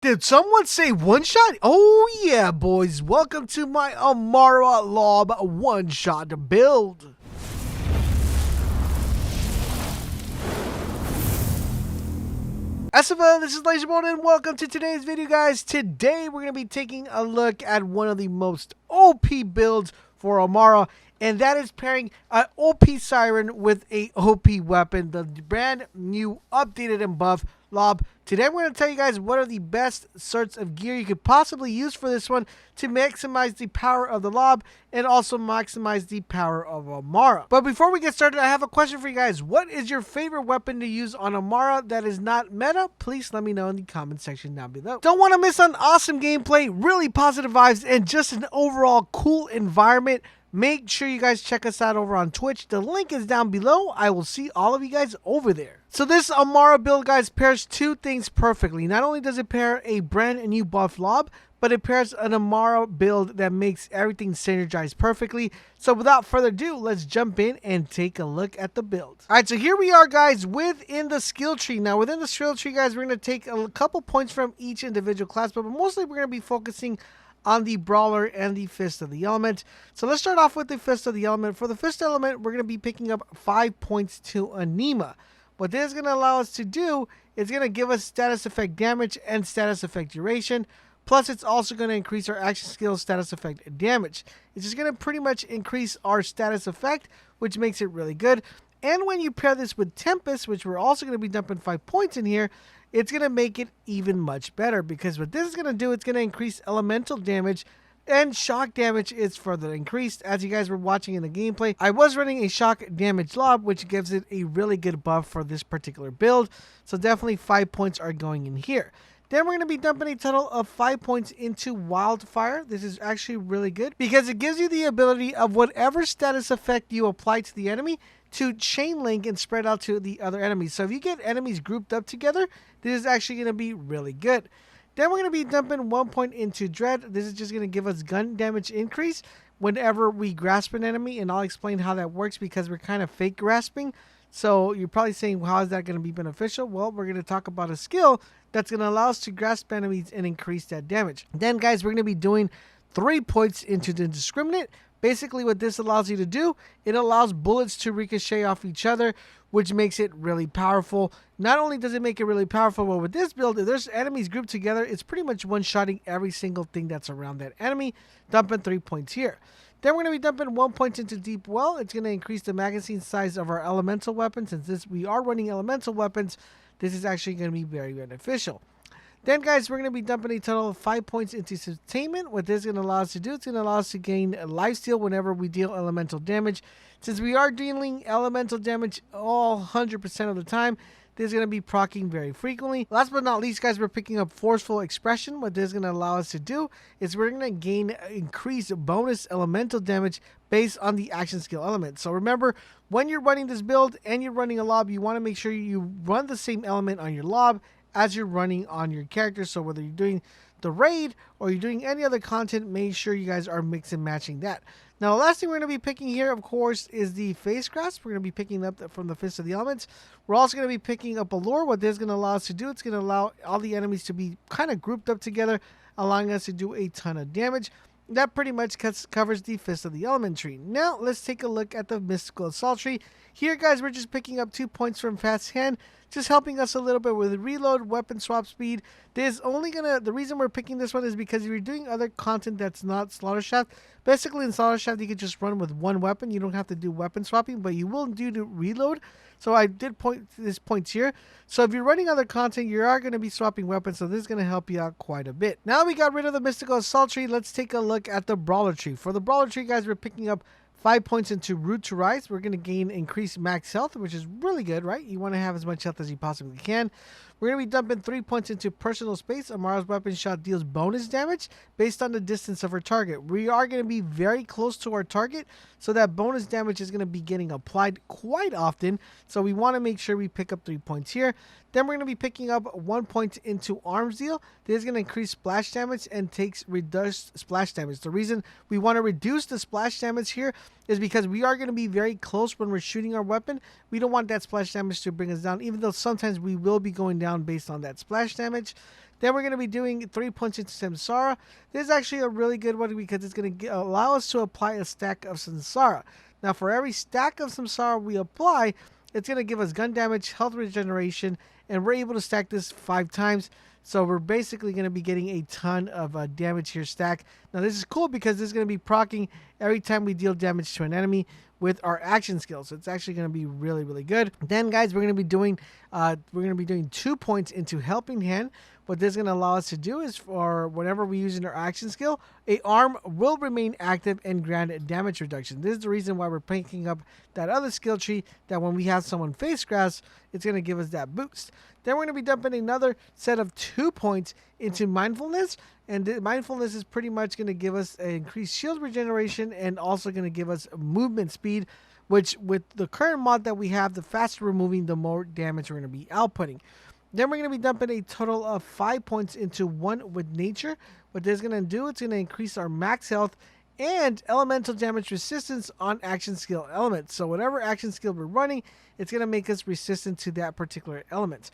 Did someone say one shot? Oh yeah, boys. Welcome to my Amara LOB one shot build. Asiva, this is LaserBolt and welcome to today's video, guys. Today we're going to be taking a look at one of the most OP builds for Amara, and that is pairing an OP Siren with a OP weapon, the brand new updated and buff LOB. Today I'm going to tell you guys what are the best sorts of gear you could possibly use for this one to maximize the power of the LOB and also maximize the power of Amara. But before we get started, I have a question for you guys. What is your favorite weapon to use on Amara that is not meta? Please let me know in the comment section down below. Don't want to miss an awesome gameplay, really positive vibes, and just an overall cool environment. Make sure you guys check us out over on Twitch. The link is down below. I will see all of you guys over there. So this Amara build, guys, pairs two things perfectly. Not only does it pair a brand new buff LOB, but it pairs an Amara build that makes everything synergize perfectly. So without further ado, let's jump in and take a look at the build. All right, so here we are, guys, within the skill tree. Now, within the skill tree, guys, we're going to take a couple points from each individual class, but mostly we're going to be focusing on the Brawler and the Fist of the Element. So let's start off with the Fist of the Element. For the Fist Element, we're going to be picking up 5 points to Anima. What this is going to allow us to do is going to give us status effect damage and status effect duration. Plus, it's also going to increase our action skill status effect damage. It's just going to pretty much increase our status effect, which makes it really good. And when you pair this with Tempest, which we're also going to be dumping 5 points in here, it's going to make it even much better, because what this is going to do, it's going to increase elemental damage, and shock damage is further increased. As you guys were watching in the gameplay, I was running a shock damage LOB, which gives it a really good buff for this particular build. So definitely 5 points are going in here. Then we're going to be dumping a total of 5 points into Wildfire. This is actually really good because it gives you the ability of whatever status effect you apply to the enemy to chain link and spread out to the other enemies. So if you get enemies grouped up together, this is actually going to be really good. Then we're going to be dumping 1 point into Dread. This is just going to give us gun damage increase whenever we grasp an enemy, and I'll explain how that works because we're kind of fake grasping. So you're probably saying, how is that going to be beneficial? Well, we're going to talk about a skill that's going to allow us to grasp enemies and increase that damage. Then, guys, we're going to be doing 3 points into the Indiscriminate. Basically, what this allows you to do, it allows bullets to ricochet off each other, which makes it really powerful. Not only does it make it really powerful, but with this build, if there's enemies grouped together, it's pretty much one-shotting every single thing that's around that enemy, dumping 3 points here. Then we're going to be dumping 1 point into Deep Well. It's going to increase the magazine size of our elemental weapons. Since we are running elemental weapons, this is actually going to be very beneficial. Then, guys, we're going to be dumping a total of 5 points into Sustainment. What this is going to allow us to do, it's going to allow us to gain lifesteal whenever we deal elemental damage. Since we are dealing elemental damage all 100% of the time, this is going to be proccing very frequently. Last but not least, guys, we're picking up Forceful Expression. What this is going to allow us to do is we're going to gain increased bonus elemental damage based on the action skill element. So remember, when you're running this build and you're running a LOB, you want to make sure you run the same element on your LOB as you're running on your character. So whether you're doing the raid or you're doing any other content, make sure you guys are mix and matching that. Now, the last thing we're going to be picking here, of course, is the Face Grasp. We're going to be picking up from the Fist of the Elements. We're also going to be picking up Allure. What this is going to allow us to do, it's going to allow all the enemies to be kind of grouped up together, allowing us to do a ton of damage. That pretty much covers the Fist of the Element tree. Now, let's take a look at the Mystical Assault tree. Here, guys, we're just picking up 2 points from Fast Hand, just helping us a little bit with reload, weapon swap speed. The reason we're picking this one is because if you're doing other content that's not Slaughter Shaft, basically in Slaughter Shaft, you can just run with one weapon. You don't have to do weapon swapping, but you will do the reload. So I did point this points here. So if you're running other content, you are going to be swapping weapons, so this is going to help you out quite a bit. Now we got rid of the Mystical Assault tree, let's take a look at the Brawler Tree. For the Brawler Tree, guys, we're picking up 5 points into Root to Rise. We're going to gain increased max health, which is really good, right? You want to have as much health as you possibly can. We're going to be dumping 3 points into Personal Space. Amara's weapon shot deals bonus damage based on the distance of her target. We are going to be very close to our target, so that bonus damage is going to be getting applied quite often. So we want to make sure we pick up 3 points here. Then we're going to be picking up 1 point into Arms Deal. This is going to increase splash damage and takes reduced splash damage. The reason we want to reduce the splash damage here is because we are going to be very close when we're shooting our weapon. We don't want that splash damage to bring us down, even though sometimes we will be going down based on that splash damage. Then we're going to be doing 3 points into Samsara. This is actually a really good one because it's going to allow us to apply a stack of Samsara. Now, for every stack of Samsara we apply, it's going to give us gun damage, health regeneration, and we're able to stack this 5 times. So we're basically going to be getting a ton of damage here stack. Now, this is cool because this is going to be proccing every time we deal damage to an enemy with our action skill. So it's actually going to be really, really good. Then, guys, we're going to be doing 2 points into Helping Hand. What this is going to allow us to do is for whenever we use in our action skill, a arm will remain active and grant damage reduction. This is the reason why we're picking up that other skill tree, that when we have someone face grasp, it's going to give us that boost. Then we're going to be dumping another set of 2 points into Mindfulness. And Mindfulness is pretty much going to give us an increased shield regeneration and also going to give us movement speed, which with the current mod that we have, the faster we're moving, the more damage we're going to be outputting. Then we're going to be dumping a total of 5 points into One with Nature. What this is going to do, it's going to increase our max health and elemental damage resistance on action skill elements. So whatever action skill we're running, it's going to make us resistant to that particular element.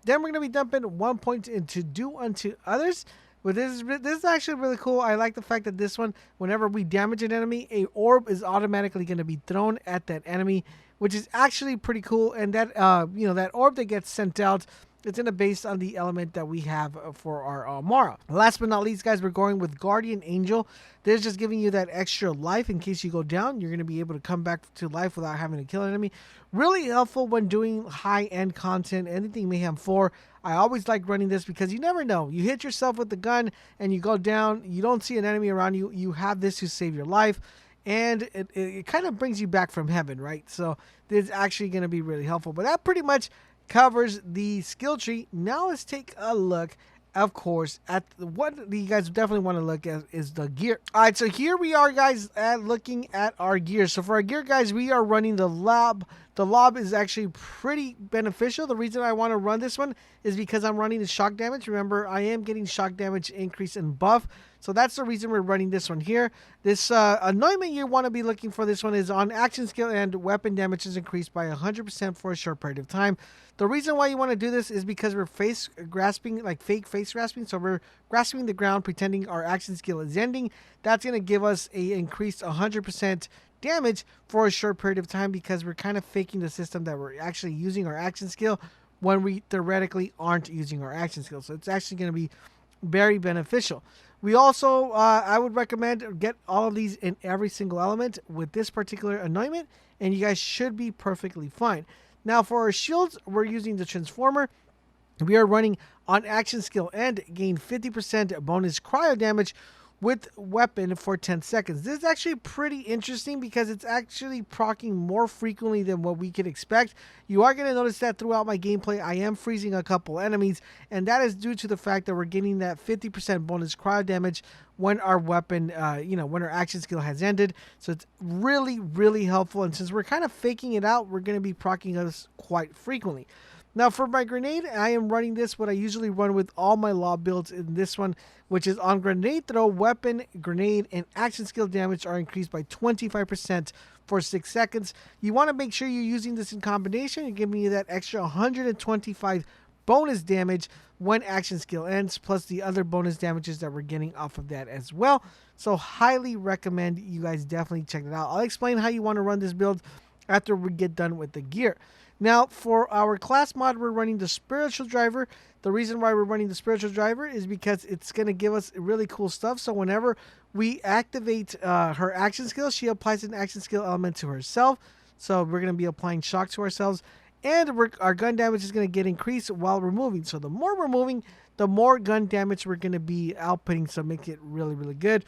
Then we're going to be dumping 1 point into Do Unto Others. But this is actually really cool. I like the fact that this one, whenever we damage an enemy, a orb is automatically going to be thrown at that enemy, which is actually pretty cool. And that that orb that gets sent out, it's going to based on the element that we have for our Amara. Last but not least, guys, we're going with Guardian Angel. This is just giving you that extra life in case you go down. You're going to be able to come back to life without having to kill an enemy. Really helpful when doing high-end content, anything Mayhem 4. I always like running this because you never know. You hit yourself with the gun and you go down. You don't see an enemy around you. You have this to save your life. And it kind of brings you back from heaven, right? So this is actually going to be really helpful. But that pretty much covers the skill tree. Now let's take a look, of course, at what you guys definitely want to look at is the gear. All right, so here we are, guys, looking at our gear. So for our gear, guys, we are running the lob. The lob is actually pretty beneficial. The reason I want to run this one is because I'm running the shock damage. Remember, I am getting shock damage increase in buff. So that's the reason we're running this one here. This anointment you want to be looking for this one is on action skill and weapon damage is increased by 100% for a short period of time. The reason why you want to do this is because we're face grasping, like fake face grasping. So we're grasping the ground pretending our action skill is ending. That's going to give us a increased 100% damage for a short period of time because we're kind of faking the system that we're actually using our action skill when we theoretically aren't using our action skill. So it's actually going to be very beneficial. We also, I would recommend get all of these in every single element with this particular anointment, and you guys should be perfectly fine. Now for our shields, we're using the Transformer. We are running on action skill and gain 50% bonus cryo damage with weapon for 10 seconds. This is actually pretty interesting because it's actually proccing more frequently than what we could expect. You are going to notice that throughout my gameplay, I am freezing a couple enemies, and that is due to the fact that we're getting that 50% bonus cryo damage when our weapon, when our action skill has ended. So it's really, really helpful, and since we're kind of faking it out, we're going to be proccing us quite frequently. Now for my grenade, I am running this what I usually run with all my lob builds in this one, which is on grenade throw, weapon, grenade, and action skill damage are increased by 25% for 6 seconds. You want to make sure you're using this in combination and giving you that extra 125 bonus damage when action skill ends, plus the other bonus damages that we're getting off of that as well. So highly recommend you guys definitely check it out. I'll explain how you want to run this build after we get done with the gear. Now, for our class mod, we're running the Spiritual Driver. The reason why we're running the Spiritual Driver is because it's going to give us really cool stuff. So whenever we activate her action skill, she applies an action skill element to herself. So we're going to be applying shock to ourselves. And our gun damage is going to get increased while we're moving. So the more we're moving, the more gun damage we're going to be outputting. So make it really, really good.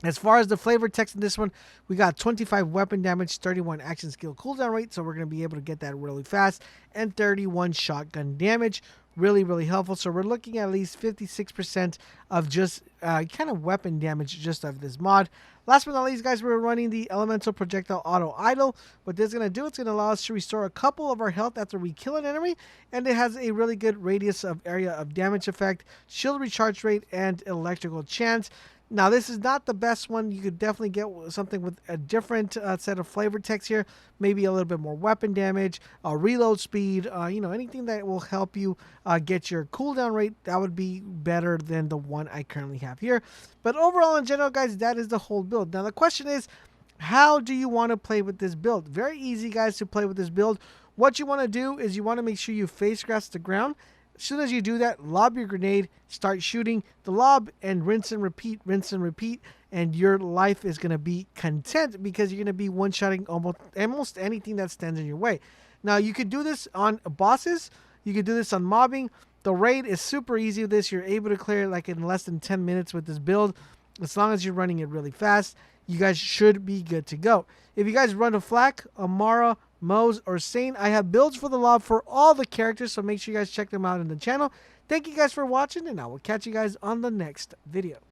As far as the flavor text in this one, we got 25 weapon damage, 31 action skill cooldown rate, so we're going to be able to get that really fast, and 31 shotgun damage. Really, really helpful. So we're looking at least 56% of just kind of weapon damage just of this mod. Last but not least, guys, we're running the Elemental Projectile Auto Idle. What this is going to do, it's going to allow us to restore a couple of our health after we kill an enemy, and it has a really good radius of area of damage effect, shield recharge rate, and electrical chance. Now, this is not the best one. You could definitely get something with a different set of flavor text here. Maybe a little bit more weapon damage, reload speed, anything that will help you get your cooldown rate. That would be better than the one I currently have here. But overall, in general, guys, that is the whole build. Now, the question is, how do you want to play with this build? Very easy, guys, to play with this build. What you want to do is you want to make sure you face grass the ground. As soon as you do that, lob your grenade, start shooting the lob, and rinse and repeat, and your life is going to be content because you're going to be one-shotting almost anything that stands in your way. Now, you could do this on bosses. You could do this on mobbing. The raid is super easy with this. You're able to clear it like in less than 10 minutes with this build. As long as you're running it really fast, you guys should be good to go. If you guys run a Flak, Amara, Moze, or Sane, I have builds for the lob for all the characters, so make sure you guys check them out in the channel. Thank you guys for watching, and I will catch you guys on the next video.